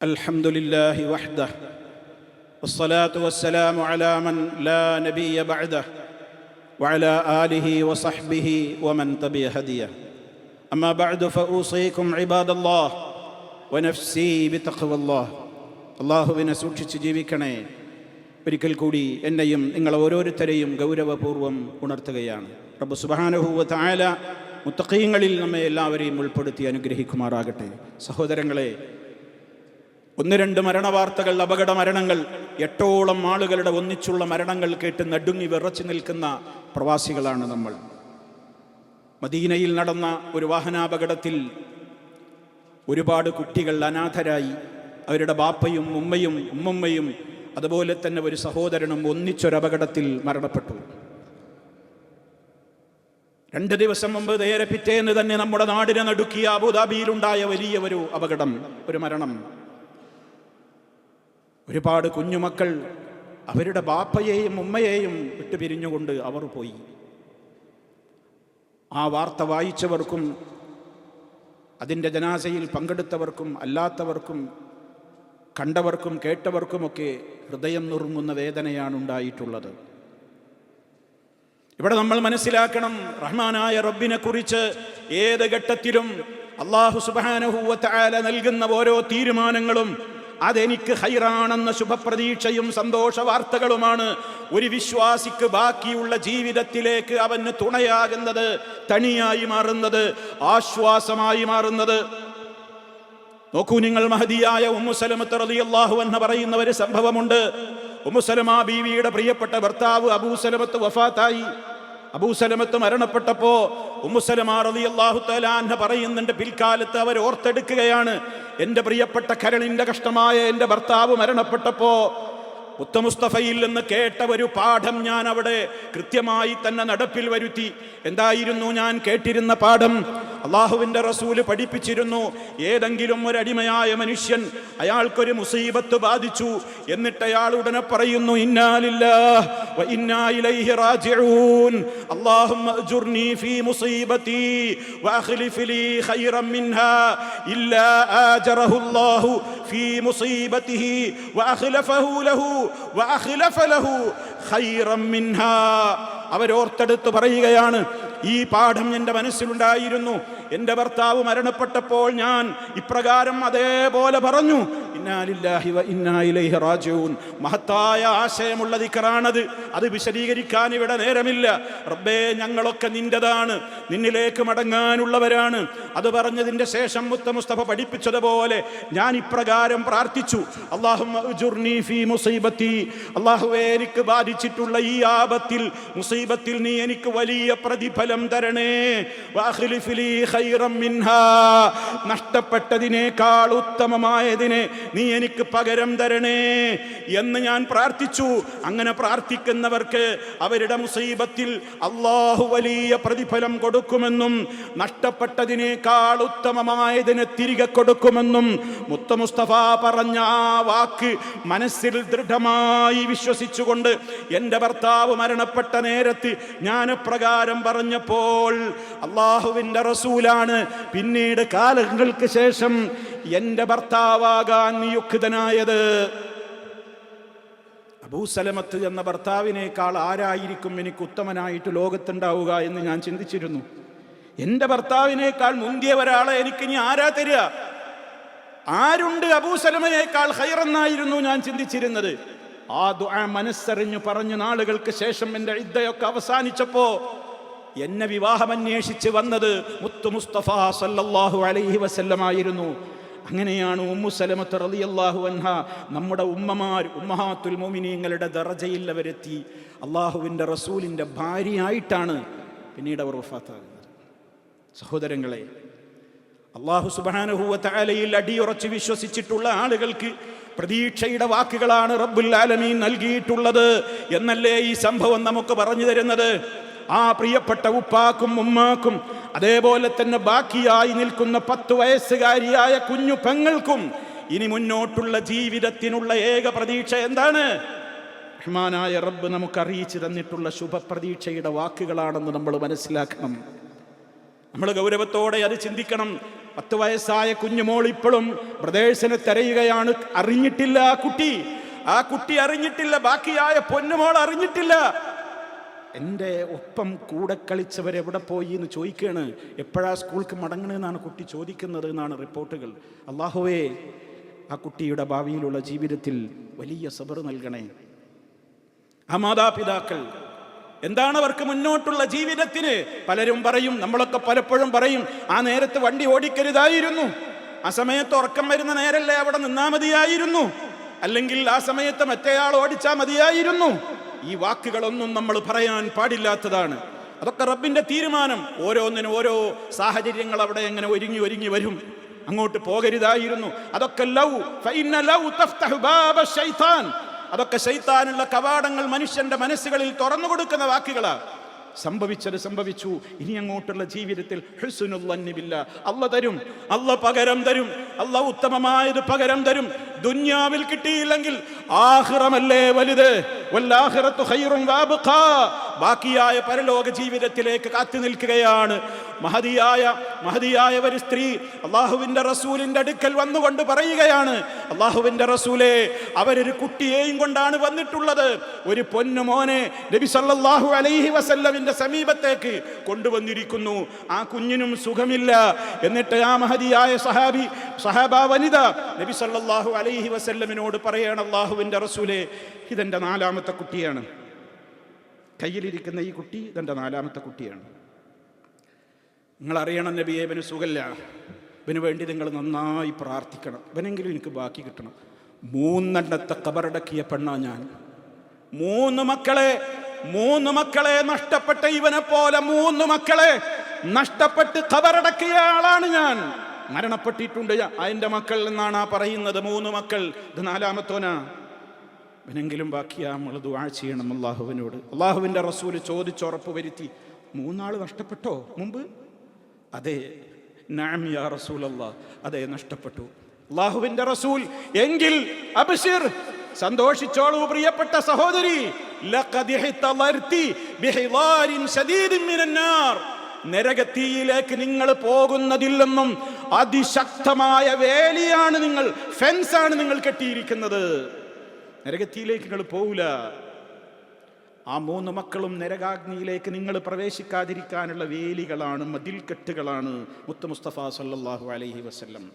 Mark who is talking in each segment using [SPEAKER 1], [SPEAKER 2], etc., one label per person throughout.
[SPEAKER 1] الحمد لله وحده والصلاة والسلام على من لا نبي بعده وعلى آله وصحبه ومن تبع هديه أما بعد فأوصيكم عباد الله ونفسي بتقوى الله അള്ളാഹുവിനെ സൂക്ഷിച്ച് ജീവിക്കണേ. ഒരിക്കൽ കൂടി എന്നെയും നിങ്ങൾ ഓരോരുത്തരെയും ഗൗരവപൂർവ്വം ഉണർത്തുകയാണ്. റബ്ബ് സുബ്ഹാനഹു വ തആല മുത്തഖീങ്ങളിൽ നമ്മെ എല്ലാവരെയും ഉൾപ്പെടുത്തി അനുഗ്രഹിക്കുമാറാകട്ടെ. സഹോദരങ്ങളെ, 1-2 മരണവാർത്തകൾ, അപകട മരണങ്ങൾ, 8ഓളം ആളുകളുടെ ഒന്നിച്ചുള്ള മരണങ്ങൾ കേട്ട് നടുങ്ങി വിറച്ചു നിൽക്കുന്ന പ്രവാസികളാണ് നമ്മൾ. മദീനയിൽ നടന്ന ഒരു വാഹനാപകടത്തിൽ ഒരുപാട് കുട്ടികൾ അനാഥരായി. അവരുടെ ബാപ്പയും ഉമ്മയും ഉമ്മുമ്മയും അതുപോലെ തന്നെ ഒരു സഹോദരനും ഒന്നിച്ചൊരപകടത്തിൽ മരണപ്പെട്ടു. 2 ദിവസം മുമ്പ് നേരെ പിറ്റേന്ന് തന്നെ നമ്മുടെ നാടിനെ നടുക്കിയ അബുദാബിയിലുണ്ടായ വലിയ ഒരു അപകടം, ഒരു മരണം. ഒരുപാട് കുഞ്ഞുമക്കൾ അവരുടെ ബാപ്പയെയും ഉമ്മയെയും വിട്ടുപിരിഞ്ഞുകൊണ്ട് അവർ പോയി. ആ വാർത്ത വായിച്ചവർക്കും അതിൻ്റെ ജനാസയിൽ പങ്കെടുത്തവർക്കും അല്ലാത്തവർക്കും കണ്ടവർക്കും കേട്ടവർക്കുമൊക്കെ ഹൃദയം നുറുങ്ങുന്ന വേദനയാണ് ഉണ്ടായിട്ടുള്ളത്. ഇവിടെ നമ്മൾ മനസ്സിലാക്കണം, റഹ്മാനായ റബ്ബിനെ കുറിച്ച് ഏത് ഘട്ടത്തിലും അല്ലാഹു സുബ്ഹാനഹു വ തആല നൽകുന്ന ഓരോ തീരുമാനങ്ങളും അതെനിക്ക് ഹൈറാണെന്ന ശുഭപ്രതീക്ഷയും സന്തോഷ വാർത്തകളുമാണ് ഒരു വിശ്വാസിക്ക് ബാക്കിയുള്ള ജീവിതത്തിലേക്ക് അവന് തുണയാകുന്നത്, തണിയായി മാറുന്നത്, ആശ്വാസമായി മാറുന്നത്. നോക്കൂ നിങ്ങൾ, മഹദിയായ ഉമ്മു സലമത്ത് റളിയല്ലാഹു അൻഹ പറയുന്ന ഒരു സംഭവമുണ്ട്. ഉമ്മു സലമ ബീവിയുടെ പ്രിയപ്പെട്ട ഭർത്താവ് അബൂ സലമത്ത് വഫാത്തായി. അബൂ സലമത്ത് മരണപ്പെട്ടപ്പോ ഉമ്മു സലമ റളിയല്ലാഹു തആല അൻഹ പറയുന്നുണ്ട്, പിൽക്കാലത്ത് അവർ ഓർത്തെടുക്കുകയാണ്, എൻ്റെ പ്രിയപ്പെട്ട കരളിൻ്റെ കഷ്ടമായ എൻ്റെ ഭർത്താവ് മരണപ്പെട്ടപ്പോ മുസ്തഫയിൽ നിന്ന് കേട്ട ഒരു പാഠം ഞാൻ അവിടെ കൃത്യമായി തന്നെ നടപ്പിൽ വരുത്തി. എന്തായിരുന്നു ഞാൻ കേട്ടിരുന്ന പാഠം? അള്ളാഹുവിൻ്റെ റസൂല് പഠിപ്പിച്ചിരുന്നു, ഏതെങ്കിലും ഒരു അടിമയായ മനുഷ്യൻ, അയാൾക്കൊരു മുസീബത്ത് ബാധിച്ചു, എന്നിട്ട് അയാൾ ഉടനെ പറയുന്നു, ഇന്നാ ലില്ലാഹി വ ഇന്നാ ഇലൈഹി റാജിഊൻ, അല്ലാഹുമ്മ അജ്റുനി ഫീ മുസീബതി വ അഖ്ലിഫ് ലീ ഖൈറൻ മിൻഹാ ഇല്ലാ ആജറഹു അല്ലാഹു ഫീ മുസീബതിഹി വ അഖ്ലഫഹു ലഹു വ അഖ്ലഫ ലഹു ഖൈറൻ മിൻഹാ. അവരോർത്തെടുത്ത് പറയുകയാണ്, ഈ പാഠം എൻ്റെ മനസ്സിലുണ്ടായിരുന്നു. എൻ്റെ ഭർത്താവ് മരണപ്പെട്ടപ്പോൾ ഞാൻ ഇപ്രകാരം അതേപോലെ പറഞ്ഞു, ഇന്നാ ലില്ലാഹി വ ഇന്നാ ഇലൈഹി റാജിഊൻ. മഹത്തായ ആശയമുള്ള ദിക്റാണത്. അത് വിശദീകരിക്കാൻ ഇവിടെ നേരമില്ല. റബ്ബേ, ഞങ്ങളൊക്കെ നിന്റേതാണ്, നിന്നിലേക്ക് മടങ്ങാനുള്ളവരാണ്. അത് പറഞ്ഞതിൻ്റെ ശേഷം മുസ്തഫ പഠിപ്പിച്ചതുപോലെ ഞാൻ ഇപ്രകാരം പ്രാർത്ഥിച്ചു, അല്ലാഹുമ്മ അജ്റുനി ഫീ മുസീബതി, അല്ലാഹുവേ, എനിക്ക് ബാധിച്ചിട്ടുള്ള ഈ ആപത്തിൽ, മുസീബത്തിൽ നീ എനിക്ക് വലിയ പ്രതിഫലം തരണേ. വഅഖ്ലിഫ് ലീ ഖൈറൻ മിൻഹാ, നഷ്ടപ്പെട്ടതിനേക്കാൾ ഉത്തമമായതിനെ നീ എനിക്ക് പകരം തരണേ എന്ന് ഞാൻ പ്രാർത്ഥിച്ചു. അങ്ങനെ പ്രാർത്ഥിക്കുന്നവർക്ക് അവരുടെ മുസീബത്തിൽ അല്ലാഹു വലിയ പ്രതിഫലം കൊടുക്കുമെന്നും നഷ്ടപ്പെട്ടതിനേക്കാൾ ഉത്തമമായതിനെ തിരികെ കൊടുക്കുമെന്നും മുസ്തഫ പറഞ്ഞ ആ വാക്ക് മനസ്സിൽ ദൃഢമായി വിശ്വസിച്ചുകൊണ്ട് എൻ്റെ ഭർത്താവ് മരണപ്പെട്ട നേരത്ത് ഞാൻ പ്രകാരം പറഞ്ഞപ്പോൾ അല്ലാഹുവിൻ്റെ റസൂലാണ് പിന്നീട് കാലങ്ങൾക്ക് ശേഷം എൻ്റെ ഭർത്താവാകാൻ നിയുക്തനായത്. അബൂ സലമത്ത് എന്ന ഭർത്താവിനേക്കാൾ ആരായിരിക്കും എനിക്ക് ഉത്തമനായിട്ട് ലോകത്തുണ്ടാവുക എന്ന് ഞാൻ ചിന്തിച്ചിരുന്നു. എൻ്റെ ഭർത്താവിനേക്കാൾ മുന്തിയ ഒരാളെ എനിക്ക് ഇനി ആരാ തരിക? ആരുണ്ട് അബൂ സലമയേക്കാൾ ഖൈറെന്നായിരുന്നു ഞാൻ ചിന്തിച്ചിരുന്നത്. ആ ദുആ മനസ്സറിഞ്ഞു പറഞ്ഞു നാളുകൾക്ക് ശേഷം എൻ്റെ ഇദ്ദയൊക്കെ അവസാനിച്ചപ്പോ എന്നെ വിവാഹമന്വേഷിച്ച് വന്നത് മുസ്തഫ സല്ലല്ലാഹു അലൈഹി വസല്ലം ആയിരുന്നു. അങ്ങനെയാണ് ഉമ്മു സലമത്ത് റളിയല്ലാഹു അൻഹ നമ്മുടെ ഉമ്മമാർ, ഉമ്മഹാത്തുൽ മുഅ്മിനീങ്ങളുടെ ദറജയിൽ അവരെത്തി. അള്ളാഹുവിൻ്റെ റസൂലിൻ്റെ ഭാര്യയായിട്ടാണ് പിന്നീട് അവർ വഫാത്താകുന്നത്. സഹോദരങ്ങളെ, അല്ലാഹു സുബ്ഹാനഹു വ തആലയിൽ അടിയുറച്ച് വിശ്വസിച്ചിട്ടുള്ള ആളുകൾക്ക് പ്രതീക്ഷയുടെ വാക്കുകളാണ് റബ്ബുൽ ആലമീൻ നൽകിയിട്ടുള്ളത് എന്നല്ലേ ഈ സംഭവം നമുക്ക് പറഞ്ഞു തരുന്നത്. ആ പ്രിയപ്പെട്ട ഉപ്പാക്കും ഉമ്മാക്കും അതേപോലെ തന്നെ ബാക്കിയായി നിൽക്കുന്ന 10 വയസ്സുകാരിയായ കുഞ്ഞു പെങ്ങൾക്കും ഇനി മുന്നോട്ടുള്ള ജീവിതത്തിനുള്ള ഏക പ്രതീക്ഷ എന്താണ്? റഹ്മാനായ റബ്ബ് നമുക്ക് അറിയിച്ചു തന്നിട്ടുള്ള ശുഭപ്രതീക്ഷയുടെ വാക്കുകളാണെന്ന് നമ്മൾ മനസ്സിലാക്കണം. നമ്മൾ ഗൗരവത്തോടെ അത് ചിന്തിക്കണം. 10 വയസ്സായ കുഞ്ഞുമോൾ ഇപ്പോഴും ബ്രദേഴ്സിനെ തിരയുകയാണ്. അറിഞ്ഞിട്ടില്ല ആ കുട്ടി അറിഞ്ഞിട്ടില്ല, ബാക്കിയായ പൊന്നുമോൾ അറിഞ്ഞിട്ടില്ല. എൻ്റെ ഒപ്പം കൂടെ കളിച്ചവരെവിടെ പോയി എന്ന് ചോദിക്കുകയാണ്. എപ്പോഴാ സ്കൂൾക്ക് മടങ്ങണമെന്നാണ് കുട്ടി ചോദിക്കുന്നത് എന്നാണ് റിപ്പോർട്ടുകൾ. അല്ലാഹുവേ, ആ കുട്ടിയുടെ ഭാവിയിലുള്ള ജീവിതത്തിൽ വലിയ സബർ നൽകണേ. ആ മാതാപിതാക്കൾ എന്താണ് അവർക്ക് മുന്നോട്ടുള്ള ജീവിതത്തിന്? പലരും പറയും, നമ്മളൊക്കെ പലപ്പോഴും പറയും, ആ നേരത്ത് വണ്ടി ഓടിക്കരുതായിരുന്നു, ആ സമയത്ത് ഉറക്കം വരുന്ന നേരല്ലേ അവിടെ നിന്നാ മതിയായിരുന്നു, അല്ലെങ്കിൽ ആ സമയത്ത് മറ്റേയാൾ ഓടിച്ചാൽ മതിയായിരുന്നു. ഈ വാക്കുകളൊന്നും നമ്മൾ പറയാൻ പാടില്ലാത്തതാണ്. അതൊക്കെ റബ്ബിന്റെ തീരുമാനം. ഓരോന്നിനും ഓരോ സാഹചര്യങ്ങൾ അവിടെ എങ്ങനെ ഒരുങ്ങി വരും. അങ്ങോട്ട് പോകരുതായിരുന്നു. അതൊക്കെ അതൊക്കെ ശൈത്താനുള്ള കവാടങ്ങൾ മനുഷ്യന്റെ മനസ്സുകളിൽ തുറന്നു കൊടുക്കുന്ന വാക്കുകളാണ്. സംഭവിച്ചത് സംഭവിച്ചു. ഇനി അങ്ങോട്ടുള്ള ജീവിതത്തിൽ ഹുസ്നുൽ ളന്നി ബില്ലാഹ്, അല്ലാഹ് തരും, അല്ലാഹ് പകരം തരും, അല്ലാഹ് ഉത്തമമായത് പകരം തരും. ദുനിയാവിൽ കിട്ടിയില്ലെങ്കിൽ ആഖിറമല്ലേ വലുത്. വല്ലാഖിറത്തു ഖൈറുൻ വഅബ്ഖാ, ബാക്കിയായ പരലോക ജീവിതത്തിലേക്ക് കാത്തു നിൽക്കുകയാണ്. മഹദിയായ ഒരു സ്ത്രീ അള്ളാഹുവിന്റെ റസൂലിന്റെ അടുക്കൽ വന്നുകൊണ്ട് പറയുകയാണ്, അള്ളാഹുവിന്റെ റസൂലേ, അവരൊരു കുട്ടിയെയും കൊണ്ടാണ് വന്നിട്ടുള്ളത്. ഒരു പൊന്നുമോനെ നബി സല്ലല്ലാഹു അലൈഹി വസല്ലമിന്റെ സമീപത്തേക്ക് കൊണ്ടുവന്നിരിക്കുന്നു. ആ കുഞ്ഞിനും സുഖമില്ല. എന്നിട്ട് ആ മഹദിയായ സഹാബ വനിത നബി സല്ലല്ലാഹു അലൈഹി വസല്ലമിനോട് പറയാണ്, അള്ളാഹുവിന്റെ റസൂലേ, ഇതെന്റെ 4ാമത്തെ കുട്ടിയാണ്. കയ്യിലിരിക്കുന്ന ഈ കുട്ടി ഇതെന്റെ 4ാമത്തെ കുട്ടിയാണ്. നിങ്ങൾ അറിയണം നബിയെ, ഇവന് സുഖമില്ല, ഇവന് വേണ്ടി നിങ്ങൾ നന്നായി പ്രാർത്ഥിക്കണം, ഇവനെങ്കിലും എനിക്ക് ബാക്കി കിട്ടണം. 3 ഖബറടക്കിയ പെണ്ണാ ഞാൻ. 3 മക്കളെ നഷ്ടപ്പെട്ട ഇവനെ പോലെ 3 മക്കളെ നഷ്ടപ്പെട്ട് ഖബറടക്കിയ ആളാണ് ഞാൻ. മരണപ്പെട്ടിട്ടുണ്ട് അതിൻ്റെ മക്കൾ എന്നാണ് ആ പറയുന്നത്. 3 മക്കൾ, ഇത് 4ാമത്തോനാ. ഇവനെങ്കിലും ബാക്കിയാ. നമ്മൾ ദുആ ചെയ്യണം അള്ളാഹുവിനോട്. അള്ളാഹുവിൻ്റെ റസൂല് ചോദിച്ചുറപ്പ് വരുത്തി, 3 ആൾ നഷ്ടപ്പെട്ടോ മുമ്പ്? അതെ. നഅം യാ റസൂലല്ലാഹ്, അതെ നഷ്ടപ്പെട്ടു. അള്ളാഹുവിൻ്റെ റസൂൽ, എങ്കിൽ അബ്ശിർ, സന്തോഷിച്ചോളൂ പ്രിയപ്പെട്ട സഹോദരി. ലഖദ് ഇഹ്തളർതി ബിഹിളാരിൻ ശദീദിൻ മിനൻ നാർ, നരകത്തീയിലേക്ക് നിങ്ങൾ പോകുന്നതിൽ നിന്നും അതിശക്തമായ വേലിയാണ് നിങ്ങൾ, ഫെൻസാണ് നിങ്ങൾ കെട്ടിയിരിക്കുന്നത്. നരകത്തിയിലേക്ക് നിങ്ങൾ പോവില്ല. ആ 3 മക്കളും നരകാഗ്നിയിലേക്ക് നിങ്ങൾ പ്രവേശിക്കാതിരിക്കാനുള്ള വേലികളാണ്, മതിൽക്കെട്ടുകളാണ്. മുത്ത് മുസ്തഫ സല്ലല്ലാഹു അലൈഹി വസല്ലം.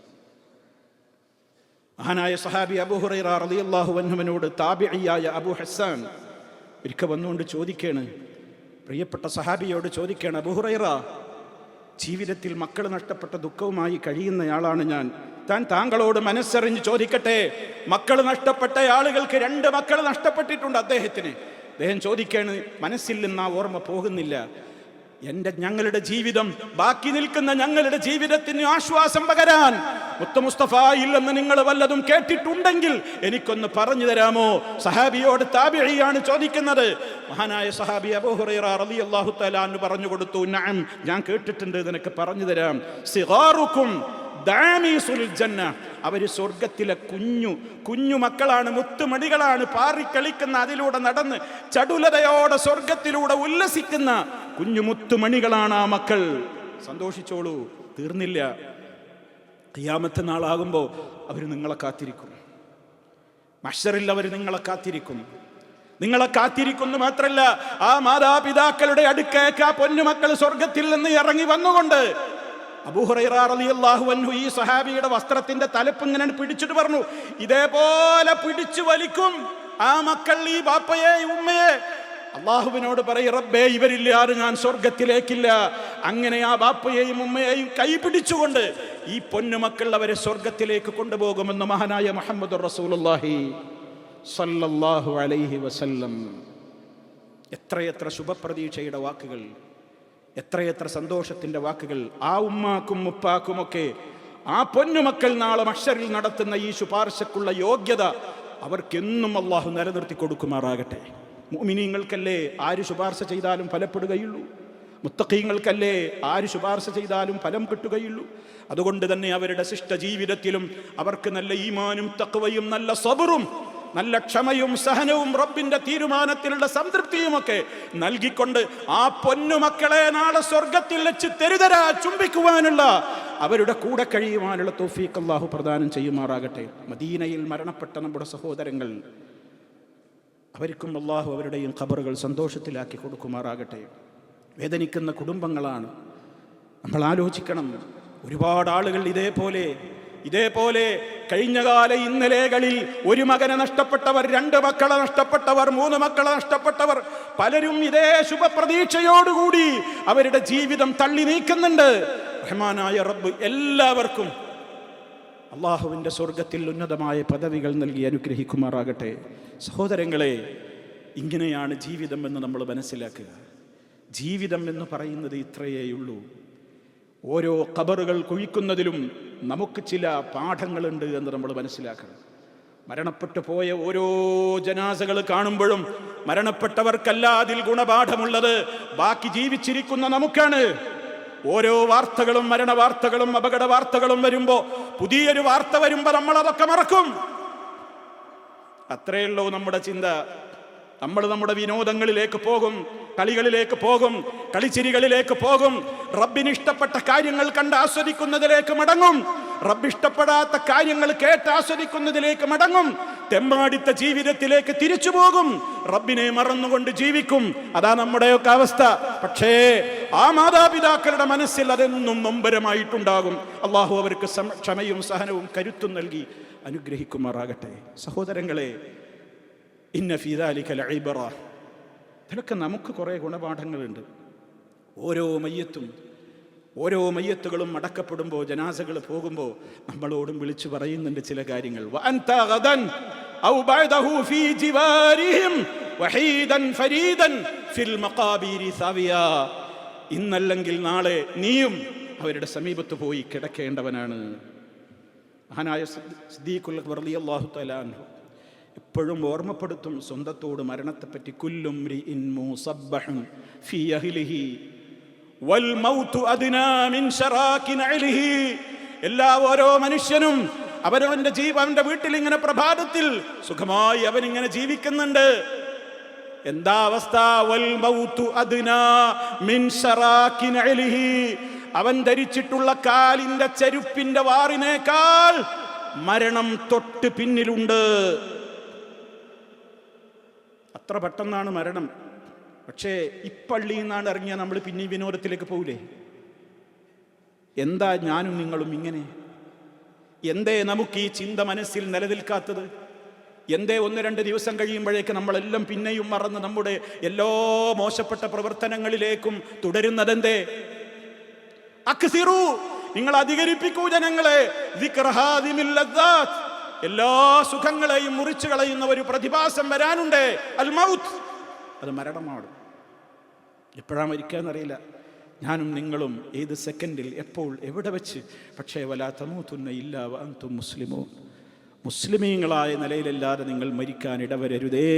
[SPEAKER 1] മഹാനായ സഹാബി അബൂ ഹുറൈറ റളിയല്ലാഹു അൻഹുവിനോട് താബിഈയായ അബൂ ഹസ്സാൻ ഒരിക്കൽ വന്നുകൊണ്ട് ചോദിക്കുകയാണ്, പ്രിയപ്പെട്ട സഹാബിയോട് ചോദിക്കുകയാണ്, അബൂ ഹുറൈറ, ജീവിതത്തിൽ മക്കൾ നഷ്ടപ്പെട്ട ദുഃഖവുമായി കഴിയുന്നയാളാണ് ഞാൻ. താങ്കളോട് മനസ്സറിഞ്ഞ് ചോദിക്കട്ടെ, മക്കൾ നഷ്ടപ്പെട്ട ആളുകൾക്ക് 2 മക്കൾ നഷ്ടപ്പെട്ടിട്ടുണ്ട് അദ്ദേഹത്തിന്. അദ്ദേഹം ചോദിക്കാണ്, മനസ്സിൽ നിന്ന് ആ ഓർമ്മ പോകുന്നില്ല. ഞങ്ങളുടെ ജീവിതം, ബാക്കി നിൽക്കുന്ന ഞങ്ങളുടെ ജീവിതത്തിന് ആശ്വാസം പകരാൻ മുത്ത് മുസ്തഫയിൽ നിന്ന് നിങ്ങൾ വല്ലതും കേട്ടിട്ടുണ്ടെങ്കിൽ എനിക്കൊന്ന് പറഞ്ഞു തരാമോ? സഹാബിയോട് താബിഈയാണ് ചോദിക്കുന്നത്. മഹാനായ സഹാബി അബൂ ഹുറൈറ റളിയല്ലാഹു തആല അൻഹു പറഞ്ഞു കൊടുത്തു, നഅം, ഞാൻ കേട്ടിട്ടുണ്ട്, നിനക്ക് പറഞ്ഞു തരാം. സിഗാറുക്കും ദാമീസുൽ ജന്ന, അവര് സ്വർഗത്തിലെ കുഞ്ഞു മക്കളാണ്, മുത്തുമണികളാണ്. പാറിക്കളിക്കുന്ന, അതിലൂടെ നടന്ന് ചടുലതയോടെ സ്വർഗത്തിലൂടെ ഉല്ലസിക്കുന്ന കുഞ്ഞു മുത്തുമണികളാണ് ആ മക്കൾ. സന്തോഷിച്ചോളൂ, തീർന്നില്ല. ഖിയാമത്ത് നാളാകുമ്പോൾ അവർ നിങ്ങളെ കാത്തിരിക്കും. മഹ്ശറിൽ അവർ നിങ്ങളെ കാത്തിരിക്കുന്നു. മാത്രല്ല, ആ മാതാപിതാക്കളുടെ അടുക്കേക്ക് ആ പൊന്നുമക്കൾ സ്വർഗത്തിൽ നിന്ന് ഇറങ്ങി വന്നുകൊണ്ട് അബൂ ഹുറൈറ റളിയല്ലാഹു അൻഹു ഈ സഹാബിയുടെ വസ്ത്രത്തിന്റെ തലപ്പ് ഇങ്ങനെ പിടിച്ചിട്ട് പറഞ്ഞു, ഇതേപോലെ പിടിച്ചു വലിക്കും ആ മക്കൾ ഈ ബാപ്പയെ ഉമ്മയെ. അള്ളാഹുവിനോട് പറയും, റബ്ബേ, ഇവരില്ലാതെ ഞാൻ സ്വർഗത്തിലേക്കില്ല. അങ്ങനെ ആ ബാപ്പയെയും ഉമ്മയെയും കൈ പിടിച്ചുകൊണ്ട് ഈ പൊന്നുമക്കൾ അവരെ സ്വർഗത്തിലേക്ക് കൊണ്ടുപോകുമെന്ന് മഹാനായ മുഹമ്മദുർ റസൂലുള്ളാഹി സ്വല്ലല്ലാഹു അലൈഹി വസല്ലം. എത്രയെത്ര ശുഭപ്രതീക്ഷയുടെ വാക്കുകൾ, എത്രയെത്ര സന്തോഷത്തിൻ്റെ വാക്കുകൾ. ആ ഉമ്മാക്കും ഉപ്പാക്കുമൊക്കെ ആ പൊന്നുമക്കൾ നാളെ മഹ്ശറിൽ നടത്തുന്ന ഈ ശുപാർശക്കുള്ള യോഗ്യത അവർക്കെന്നും അള്ളാഹു നിലനിർത്തി കൊടുക്കുമാറാകട്ടെ. മുഅ്മിനീങ്ങൾക്കല്ലേ ആര് ശുപാർശ ചെയ്താലും ഫലപ്പെടുകയുള്ളൂ. മുത്തഖീങ്ങൾക്കല്ലേ ആര് ശുപാർശ ചെയ്താലും ഫലം കിട്ടുകയുള്ളൂ. അതുകൊണ്ട് തന്നെ അവരുടെ ശിഷ്ട ജീവിതത്തിലും അവർക്ക് നല്ല ഈമാനും തഖ്വയും നല്ല സബറും നല്ല ക്ഷമയും സഹനവും റബ്ബിന്റെ തീരുമാനത്തിലുള്ള സംതൃപ്തിയുമൊക്കെ നൽകിക്കൊണ്ട് ആ പൊന്നുമക്കളെ നാളെ സ്വർഗത്തിൽ വെച്ച് തെരുതരാ ചുംബിക്കുവാനുള്ള, അവരുടെ കൂടെ കഴിയുവാനുള്ള തൗഫീഖ് അല്ലാഹു പ്രദാനം ചെയ്യുമാറാകട്ടെ. മദീനയിൽ മരണപ്പെട്ട നമ്മുടെ സഹോദരങ്ങൾ, അവർക്കും അല്ലാഹു അവരുടെയും ഖബറുകൾ സന്തോഷത്തിലാക്കി കൊടുക്കുമാറാകട്ടെ. വേദനിക്കുന്ന കുടുംബങ്ങളാണ്. നമ്മൾ ആലോചിക്കണം, ഒരുപാട് ആളുകൾ ഇതേപോലെ കഴിഞ്ഞകാല ഇന്നലെകളിൽ ഒരു മകനെ നഷ്ടപ്പെട്ടവർ, 2 മക്കളെ നഷ്ടപ്പെട്ടവർ, 3 മക്കളെ നഷ്ടപ്പെട്ടവർ, പലരും ഇതേ ശുഭപ്രതീക്ഷയോടുകൂടി അവരുടെ ജീവിതം തള്ളി നീക്കുന്നുണ്ട്. റഹ്മാനായ റബ്ബ് എല്ലാവർക്കും അള്ളാഹുവിൻ്റെ സ്വർഗത്തിൽ ഉന്നതമായ പദവികൾ നൽകി അനുഗ്രഹിക്കുമാറാകട്ടെ. സഹോദരങ്ങളെ, ഇങ്ങനെയാണ് ജീവിതം എന്ന് നമ്മൾ മനസ്സിലാക്കുക. ജീവിതം എന്ന് പറയുന്നത് ഇത്രയേയുള്ളൂ. ഓരോ ഖബറുകൾ കുഴിക്കുന്നതിലും നമുക്ക് ചില പാഠങ്ങളുണ്ട് എന്ന് നമ്മൾ മനസ്സിലാക്കണം. മരണപ്പെട്ടു പോയ ഓരോ ജനാസകൾ കാണുമ്പോഴും മരണപ്പെട്ടവർക്കല്ല അതിൽ ഗുണപാഠമുള്ളത്, ബാക്കി ജീവിച്ചിരിക്കുന്ന നമുക്കാണ്. ഓരോ വാർത്തകളും, മരണ വാർത്തകളും അപകട വാർത്തകളും വരുമ്പോൾ, പുതിയൊരു വാർത്ത വരുമ്പോൾ നമ്മൾ അതൊക്കെ മറക്കും. അത്രയുള്ളൂ നമ്മുടെ ചിന്ത. നമ്മൾ നമ്മുടെ വിനോദങ്ങളിലേക്ക് പോകും, കളികളിലേക്ക് പോകും, കളിച്ചിരികളിലേക്ക് പോകും, റബ്ബിന് ഇഷ്ടപ്പെട്ട കാര്യങ്ങൾ കണ്ട് ആസ്വദിക്കുന്നതിലേക്ക് മടങ്ങും, റബ്ബ് ഇഷ്ടപ്പെടാത്ത കാര്യങ്ങൾ കേട്ട് ആസ്വദിക്കുന്നതിലേക്ക് മടങ്ങും, തെമ്മാടിത്ത ജീവിതത്തിലേക്ക് തിരിച്ചു പോകും, റബ്ബിനെ മറന്നുകൊണ്ട് ജീവിക്കും. അതാ നമ്മുടെയൊക്കെ അവസ്ഥ. പക്ഷേ ആ മാതാപിതാക്കളുടെ മനസ്സിൽ അതെന്നും നൊമ്പരമായിട്ടുണ്ടാകും. അള്ളാഹു അവർക്ക് ക്ഷമയും സഹനവും കരുത്തും നൽകി അനുഗ്രഹിക്കുമാറാകട്ടെ. സഹോദരങ്ങളെ, ഇന്ന ഫീ ദാലിക ലഇബ്റ, ഇതിലൊക്കെ നമുക്ക് കുറേ ഗുണപാഠങ്ങളുണ്ട്. ഓരോ മയ്യത്തുകളും അടക്കപ്പെടുമ്പോൾ, ജനാസകൾ പോകുമ്പോൾ നമ്മളോടും വിളിച്ചു പറയുന്നുണ്ട് ചില കാര്യങ്ങൾ. വഅൻത ഗദൻ ഔ ബഅദഹു ഫീ ജിവാരിഹിം വഹീദൻ ഫരീദൻ ഫിൽ മഖാബിരി സാവിയാ, ഇന്നല്ലെങ്കിൽ നാളെ നീയും അവരുടെ സമീപത്ത് പോയി കിടക്കേണ്ടവനാണ്. മഹാനായ സിദ്ദീഖുൽ അക്ബർ റളിയല്ലാഹു തആല അൻഹു എപ്പോഴും ഓർമ്മപ്പെടുത്തും സ്വന്തത്തോട് മരണത്തെപ്പറ്റി. കുല്ലും റിഇൻ മുസബ്ബഹുൻ ഫീ അഹ്ലിഹി വൽ മൗതു അദ്നാ മിൻ ശറാക്കി നഅലിഹി. ഓരോ മനുഷ്യനും അവന്റെ വീട്ടിൽ ഇങ്ങനെ പ്രഭാതത്തിൽ സുഖമായി അവനിങ്ങനെ ജീവിക്കുന്നുണ്ട്. എന്താ അവസ്ഥ? വൽ മൗതു അദ്നാ മിൻ ശറാക്കി നഅലിഹി, അവൻ ധരിച്ചിട്ടുള്ള കാലിന്റെ ചെരുപ്പിന്റെ വാറിനേക്കാൾ മരണം തൊട്ട് പിന്നിലുണ്ട്. അത്ര പെട്ടെന്നാണ് മരണം. പക്ഷേ ഇപ്പള്ളിയിൽ നിന്നാണ് ഇറങ്ങിയാൽ നമ്മൾ പിന്നെ വിനോദത്തിലേക്ക് പോകൂലേ? എന്താ ഞാനും നിങ്ങളും ഇങ്ങനെ? എന്തേ നമുക്ക് ഈ ചിന്ത മനസ്സിൽ നിലനിൽക്കാത്തത്? എന്തേ 1-2 ദിവസം കഴിയുമ്പോഴേക്ക് നമ്മളെല്ലാം പിന്നെയും മറന്ന് നമ്മുടെ എല്ലാ മോശപ്പെട്ട പ്രവർത്തനങ്ങളിലേക്കും തുടരുന്നതെന്തേ? അക്സിറു, നിങ്ങൾ അധികരിപ്പിക്കൂ ജനങ്ങളെ, എല്ലാ സുഖങ്ങളെയും മുറിച്ചു കളയുന്ന ഒരു പ്രതിഭാസം വരാനുണ്ട്. അൽ മൗത്ത്, അത് മരണമാണ്. എപ്പോഴാണ് മരിക്കാന്നറിയില്ല. ഞാനും നിങ്ങളും ഏത് സെക്കൻഡിൽ, എപ്പോൾ, എവിടെ വെച്ച്. പക്ഷേ വലാ തമൂതുന്ന ഇല്ലാ വഅൻതും മുസ്ലിമൂൻ, മുസ്ലിമീങ്ങളായ നിലയിലല്ലാതെ നിങ്ങൾ മരിക്കാൻ ഇടവരരുതേ.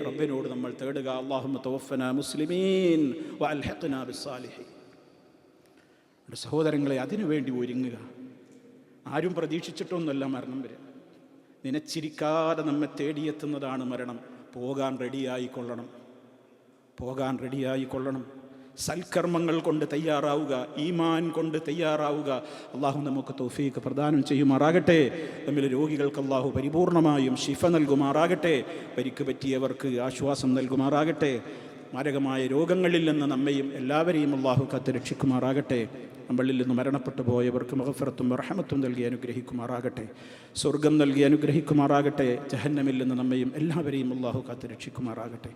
[SPEAKER 1] റബ്ബിനോട് നമ്മൾ തേടുക, അല്ലാഹുമ്മ തവഫനാ മുസ്ലിമീൻ വഅൽഹിഖ്നാ ബിസ്സാലിഹീൻ. സഹോദരങ്ങളെ, അതിനുവേണ്ടി ഒരുങ്ങുക. ആരും പ്രതീക്ഷിച്ചിട്ടൊന്നുമല്ല മരണം വരിക. നനച്ചിരിക്കാതെ നമ്മെ തേടിയെത്തുന്നതാണ് മരണം. പോകാൻ റെഡിയായിക്കൊള്ളണം. സൽക്കർമ്മങ്ങൾ കൊണ്ട് തയ്യാറാവുക, ഈമാൻ കൊണ്ട് തയ്യാറാവുക. അള്ളാഹു നമുക്ക് തൗഫീഖ് പ്രദാനം ചെയ്യുമാറാകട്ടെ. നമ്മിലെ രോഗികൾക്ക് അള്ളാഹു പരിപൂർണമായും ശിഫ നൽകുമാറാകട്ടെ. പരിക്ക് പറ്റിയവർക്ക് ആശ്വാസം നൽകുമാറാകട്ടെ. മാരകമായ രോഗങ്ങളിൽ നിന്ന് നമ്മയും എല്ലാവരെയും അള്ളാഹു കാത്ത് രക്ഷിക്കുമാറാകട്ടെ. നമ്മളിൽ നിന്ന് മരണപ്പെട്ടു പോയവർക്ക് മഗ്ഫിറത്തും റഹ്മത്തും നൽകി അനുഗ്രഹിക്കുമാറാകട്ടെ. സ്വർഗം നൽകി അനുഗ്രഹിക്കുമാറാകട്ടെ. ജഹന്നമിൽ നിന്ന് നമ്മയും എല്ലാവരെയും അള്ളാഹു കാത്ത് രക്ഷിക്കുമാറാകട്ടെ.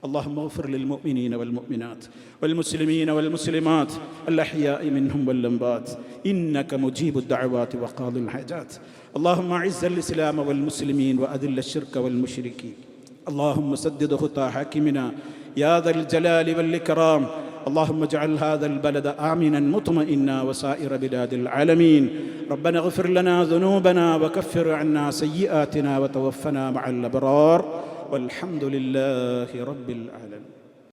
[SPEAKER 1] اللهم اغفر للمؤمنين والمؤمنات والمسلمين والمسلمات الأحياء منهم والأموات إنك مجيب الدعوات وقاضي الحاجات. اللهم أعز الإسلام والمسلمين وأذل الشرك والمشركين. اللهم سدد خطى حاكمنا يا ذا الجلال والإكرام. اللهم اجعل هذا البلد آمنا مطمئنا وسائر بلاد العالمين. ربنا اغفر لنا ذنوبنا وكفر عنا سيئاتنا وتوفنا مع الأبرار والحمد لله رب العالمين.